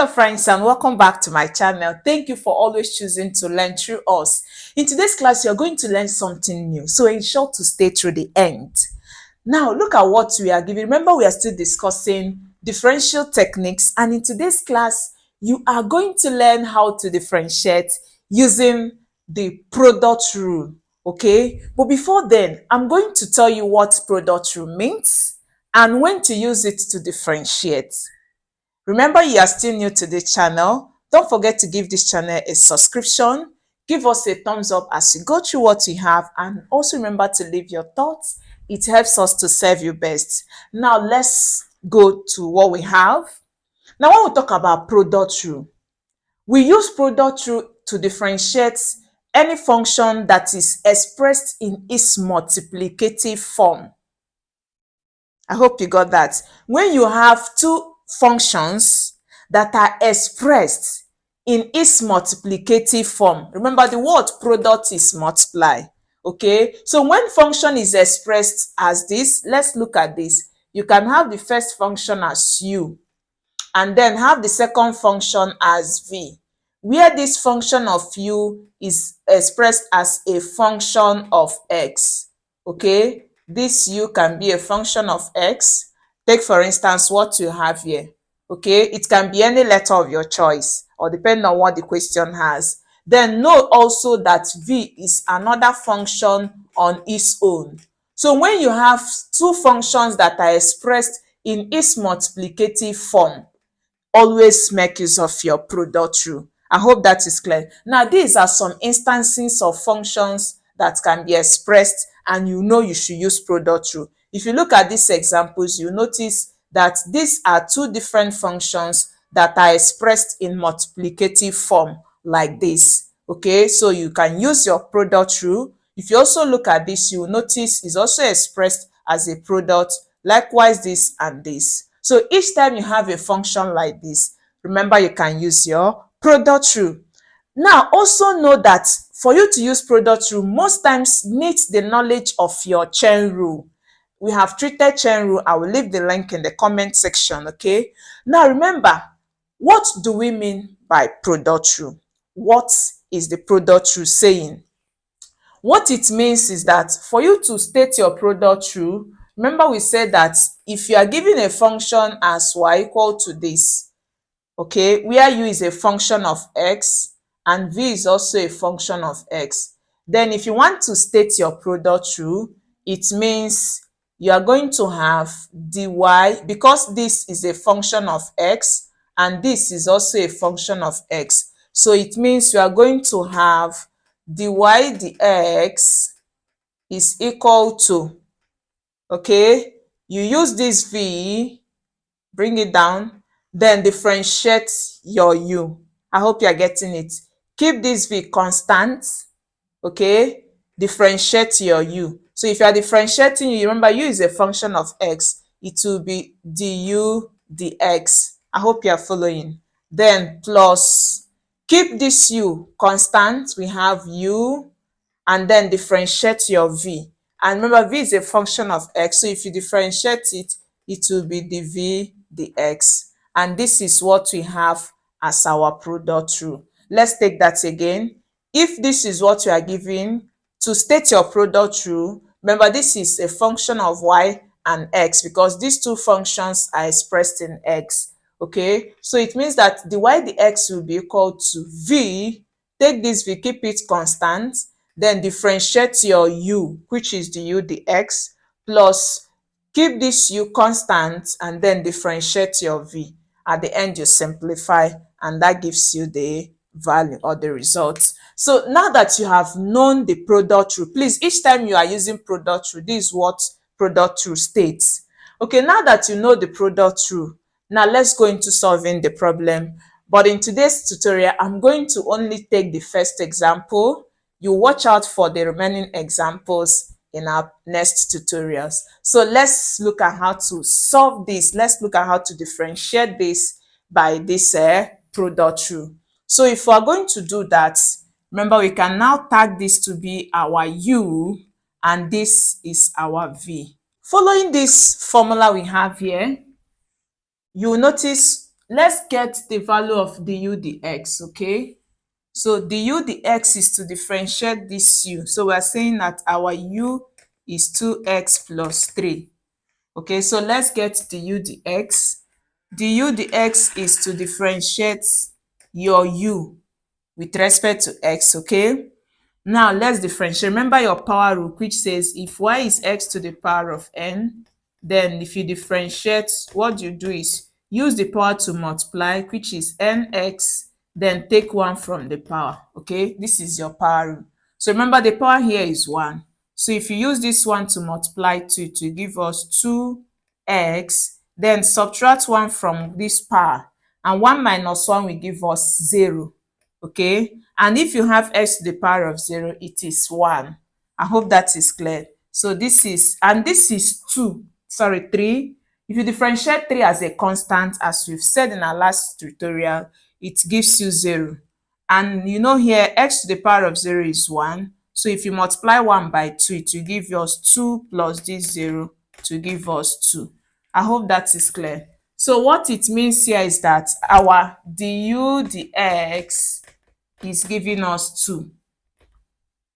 Hello friends and welcome back to my channel. Thank you for always choosing to learn through us. In today's class, you're going to learn something new, so ensure to stay through the end. Now, look at what we are giving. Remember, we are still discussing differential techniques, and in today's class, you are going to learn how to differentiate using the product rule, okay? But before then, I'm going to tell you what product rule means and when to use it to differentiate. Remember, you are still new to this channel. Don't forget to give this channel a subscription. Give us a thumbs up as you go through what we have, and also remember to leave your thoughts. It helps us to serve you best. Now let's go to what we have. Now when we talk about product rule, we use product rule to differentiate any function that is expressed in its multiplicative form. I hope you got that. When you have two functions that are expressed in its multiplicative form, remember the word product is multiply, okay? So when function is expressed as this, let's look at this. You can have the first function as u and then have the second function as v, where this function of u is expressed as a function of x, okay? This u can be a function of x. Take for instance what you have here, okay? It can be any letter of your choice or depending on what the question has. Then note also that v is another function on its own. So when you have two functions that are expressed in its multiplicative form, always make use of your product rule. I hope that is clear. Now, these are some instances of functions that can be expressed, and you know you should use product rule. If you look at these examples, you notice that these are two different functions that are expressed in multiplicative form like this. Okay, so you can use your product rule. If you also look at this, you will notice it's also expressed as a product, likewise this and this. So each time you have a function like this, remember you can use your product rule. Now also know that for you to use product rule, most times needs the knowledge of your chain rule. We have treated chain rule. I will leave the link in the comment section, okay? Now remember, what do we mean by product rule? What is the product rule saying? What it means is that for you to state your product rule, remember we said that if you are given a function as y equal to this, okay, where u is a function of x and v is also a function of x, then if you want to state your product rule, it means you are going to have dy, because this is a function of x and this is also a function of x. So it means you are going to have dy dx is equal to, okay, you use this v, bring it down, then differentiate your u. I hope you are getting it. Keep this v constant, okay, differentiate your u. So if you are differentiating u, remember u is a function of x, it will be du dx. I hope you are following. Then plus, keep this u constant, we have u, and then differentiate your v. And remember, v is a function of x, so if you differentiate it, it will be dv dx. And this is what we have as our product rule. Let's take that again. If this is what you are given, to state your product rule, remember this is a function of y and x because these two functions are expressed in x. Okay, so it means that the y dx will be equal to v. Take this v, keep it constant, then differentiate your u, which is the u dx, plus keep this u constant and then differentiate your v. At the end, you simplify and that gives you the value or the result. So now that you have known the product rule, please, each time you are using product rule, this is what product rule states. Okay, now that you know the product rule, now let's go into solving the problem. But in today's tutorial, I'm going to only take the first example. You watch out for the remaining examples in our next tutorials. So let's look at how to solve this. Let's look at how to differentiate this by this product rule. So if we are going to do that, remember we can now tag this to be our u and this is our v. Following this formula we have here, you will notice let's get the value of du dx, okay? So du dx is to differentiate this u. So we are saying that our u is 2x plus 3. Okay, so let's get du dx. Du dx is to differentiate your u with respect to x, okay? Now let's differentiate. Remember your power rule, which says if y is x to the power of n, then if you differentiate, what you do is use the power to multiply, which is nx, then take 1 from the power. Okay, this is your power rule. So remember the power here is 1. So if you use this one to multiply 2 to give us 2x, then subtract 1 from this power, and 1 minus 1 will give us 0. Okay, and if you have x to the power of 0, it is 1. I hope that is clear. So this is, and this is 2, sorry, 3. If you differentiate 3 as a constant, as we've said in our last tutorial, it gives you 0. And you know here, x to the power of 0 is 1. So if you multiply 1 by 2, it will give us 2 plus this 0 to give us 2. I hope that is clear. So what it means here is that our du dx is giving us 2.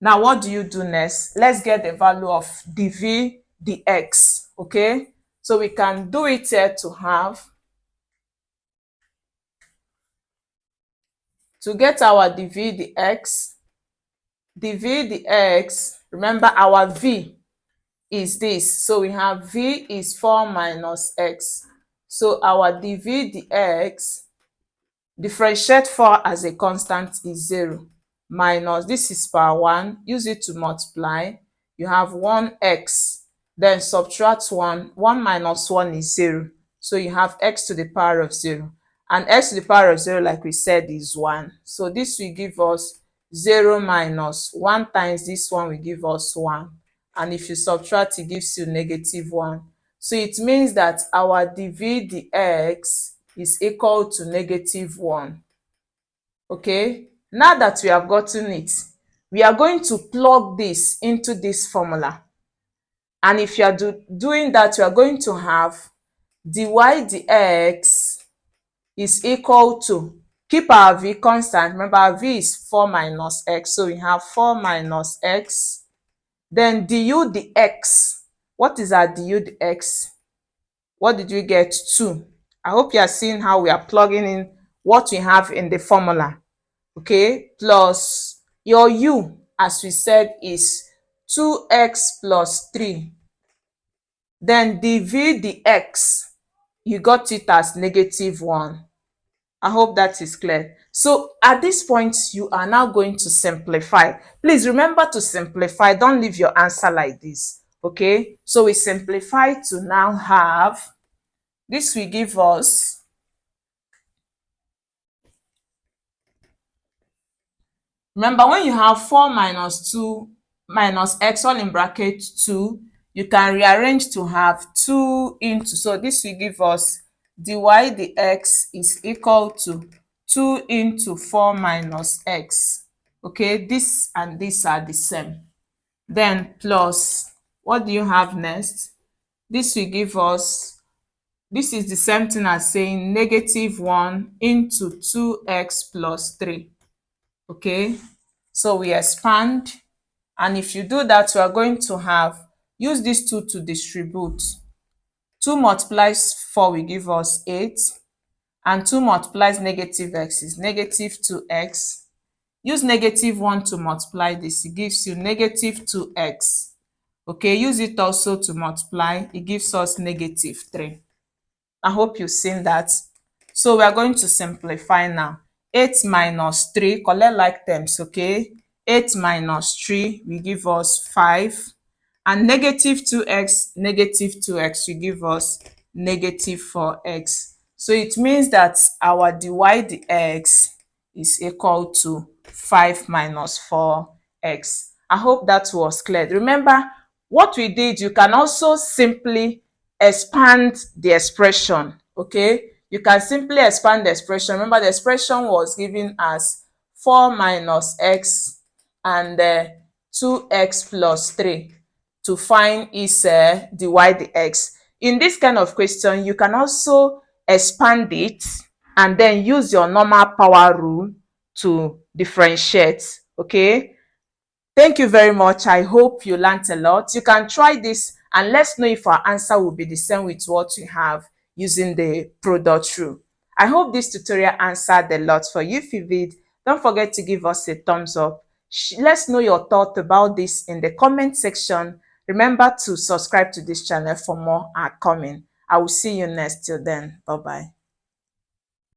Now what do you do next? Let's get the value of dv dx, okay? So we can do it here to have, to get our dv dx, remember our v is this. So we have v is 4 minus x. So our dv dx, differentiate 4 as a constant, is 0, minus, this is power 1, use it to multiply, you have 1x, then subtract 1, 1 minus 1 is 0, so you have x to the power of 0, and x to the power of 0, like we said, is 1. So this will give us 0 minus 1 times this one will give us 1, and if you subtract, it gives you negative 1. So it means that our dv dx is equal to negative 1. Okay, now that we have gotten it, we are going to plug this into this formula. And if you are doing that, you are going to have dy dx is equal to, keep our v constant, remember our v is 4 minus x, so we have 4 minus x, then du dx. What is our du dx? What did we get? 2. I hope you are seeing how we are plugging in what we have in the formula. Okay, plus your u, as we said, is 2x plus 3. Then dv dx, you got it as negative 1. I hope that is clear. So at this point, you are now going to simplify. Please remember to simplify. Don't leave your answer like this. Okay, so we simplify to now have, this will give us, remember when you have 4 minus 2 minus x all in bracket 2, you can rearrange to have 2 into, so this will give us dy dx is equal to 2 into 4 minus x. Okay, this and this are the same. Then plus, what do you have next? This will give us, this is the same thing as saying negative 1 into 2x plus 3. Okay, so we expand, and if you do that, we are going to have, use this 2 to distribute. 2 multiplies 4 will give us 8, and 2 multiplies negative x is negative 2x. Use negative 1 to multiply this, it gives you negative 2x. Okay, use it also to multiply, it gives us negative 3. I hope you've seen that. So we are going to simplify now. 8 minus 3, collect like terms, okay? 8 minus 3 will give us 5. And negative 2x will give us negative 4x. So it means that our dy dx is equal to 5 minus 4x. I hope that was clear. Remember, what we did, you can also simply expand the expression. Okay, you can simply expand the expression. Remember, the expression was given as 4 minus x and 2x plus 3 to find its dy dx. In this kind of question, you can also expand it and then use your normal power rule to differentiate. Okay, thank you very much. I hope you learned a lot. You can try this and let's know if our answer will be the same with what you have using the product rule. I hope this tutorial answered a lot for you. If you did, don't forget to give us a thumbs up. Let's know your thought about this in the comment section. Remember to subscribe to this channel for more are coming. I will see you next. Till then, bye bye.